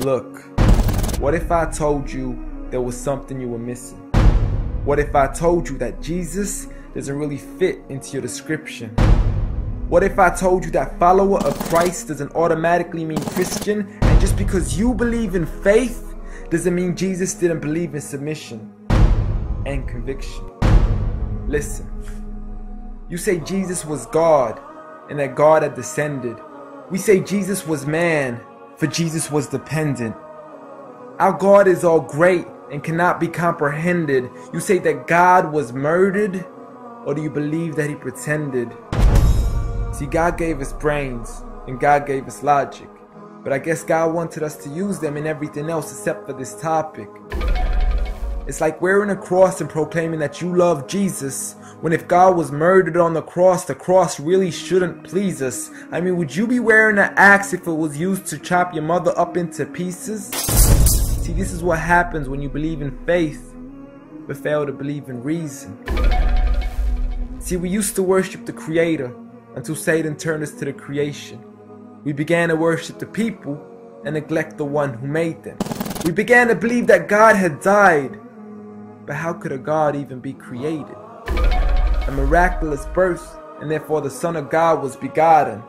Look, what if I told you there was something you were missing? What if I told you that Jesus doesn't really fit into your description? What if I told you that follower of Christ doesn't automatically mean Christian, and just because you believe in faith doesn't mean Jesus didn't believe in submission and conviction? Listen, you say Jesus was God and that God had descended. We say Jesus was man, for Jesus was dependent. Our God is all great and cannot be comprehended. You say that God was murdered, or do you believe that he pretended? See, God gave us brains and God gave us logic, but I guess God wanted us to use them in everything else except for this topic. It's like wearing a cross and proclaiming that you love Jesus, when if God was murdered on the cross really shouldn't please us. I mean, would you be wearing an axe if it was used to chop your mother up into pieces? See, this is what happens when you believe in faith, but fail to believe in reason. See, we used to worship the Creator until Satan turned us to the creation. We began to worship the people and neglect the one who made them. We began to believe that God had died, but how could a God even be created? A miraculous birth, and therefore the Son of God was begotten.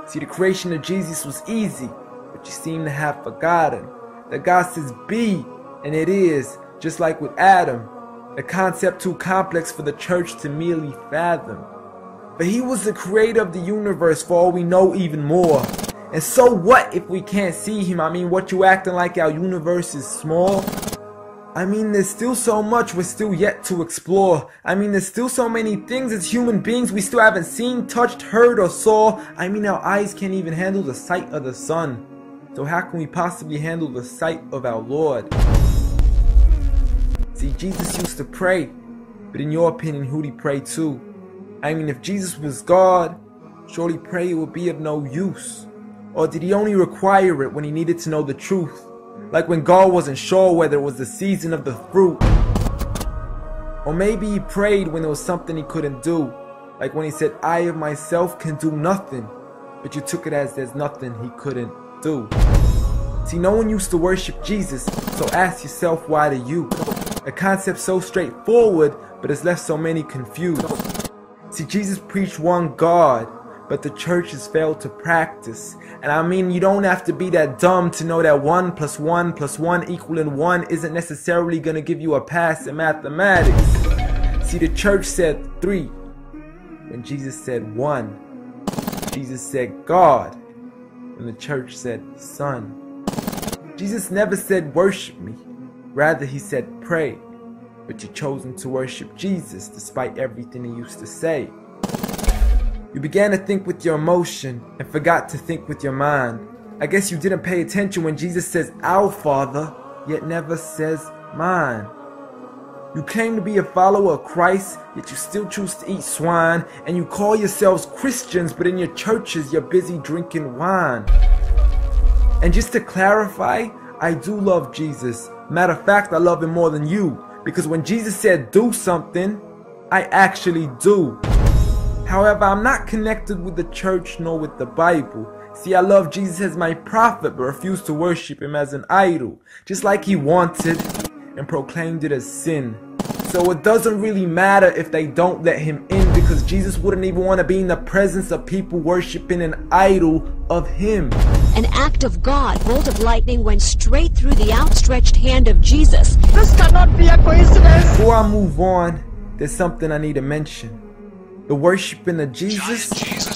See, the creation of Jesus was easy, but you seem to have forgotten that God says be, and it is, just like with Adam, a concept too complex for the church to merely fathom. But he was the creator of the universe, for all we know, even more. And so what if we can't see him? I mean, what you acting like our universe is small? I mean, there's still so much we're still yet to explore. I mean, there's still so many things as human beings we still haven't seen, touched, heard, or saw. I mean, our eyes can't even handle the sight of the sun. So how can we possibly handle the sight of our Lord? See, Jesus used to pray, but in your opinion, who'd he pray to? I mean, if Jesus was God, surely prayer would be of no use. Or did he only require it when he needed to know the truth? Like when God wasn't sure whether it was the season of the fruit. Or maybe he prayed when there was something he couldn't do. Like when he said, I of myself can do nothing. But you took it as there's nothing he couldn't do. See, no one used to worship Jesus, so ask yourself, why do you? A concept so straightforward, but it's left so many confused. See, Jesus preached one God, but the church has failed to practice. And I mean, you don't have to be that dumb to know that 1 + 1 + 1 equaling 1 isn't necessarily going to give you a pass in mathematics. See, the church said 3, when Jesus said 1. Jesus said God, when the church said Son. Jesus never said worship me, rather he said pray. But you've chosen to worship Jesus despite everything he used to say. You began to think with your emotion and forgot to think with your mind. I guess you didn't pay attention when Jesus says our Father, yet never says mine. You claim to be a follower of Christ, yet you still choose to eat swine, and you call yourselves Christians, but in your churches you're busy drinking wine. And just to clarify, I do love Jesus. Matter of fact, I love him more than you, because when Jesus said do something, I actually do. However, I'm not connected with the church nor with the Bible. See, I love Jesus as my prophet, but refuse to worship him as an idol, just like he wanted and proclaimed it as sin. So it doesn't really matter if they don't let him in, because Jesus wouldn't even want to be in the presence of people worshiping an idol of him. An act of God, bolt of lightning went straight through the outstretched hand of Jesus. This cannot be a coincidence. Before I move on, there's something I need to mention. The worshiping of Jesus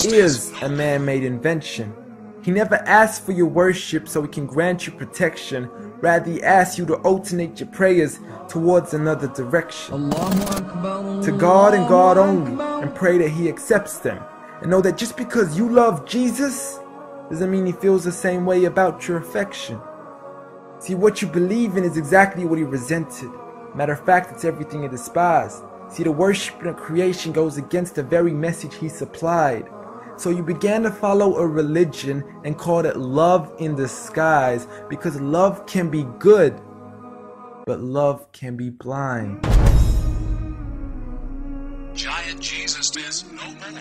is a man-made invention. He never asked for your worship so he can grant you protection. Rather, he asks you to alternate your prayers towards another direction. To God and God only, and pray that he accepts them. And know that just because you love Jesus, doesn't mean he feels the same way about your affection. See, what you believe in is exactly what he resented. Matter of fact, it's everything he despised. See, the worshiping of creation goes against the very message he supplied. So you began to follow a religion and called it love in disguise, because love can be good, but love can be blind. Giant Jesus is no more.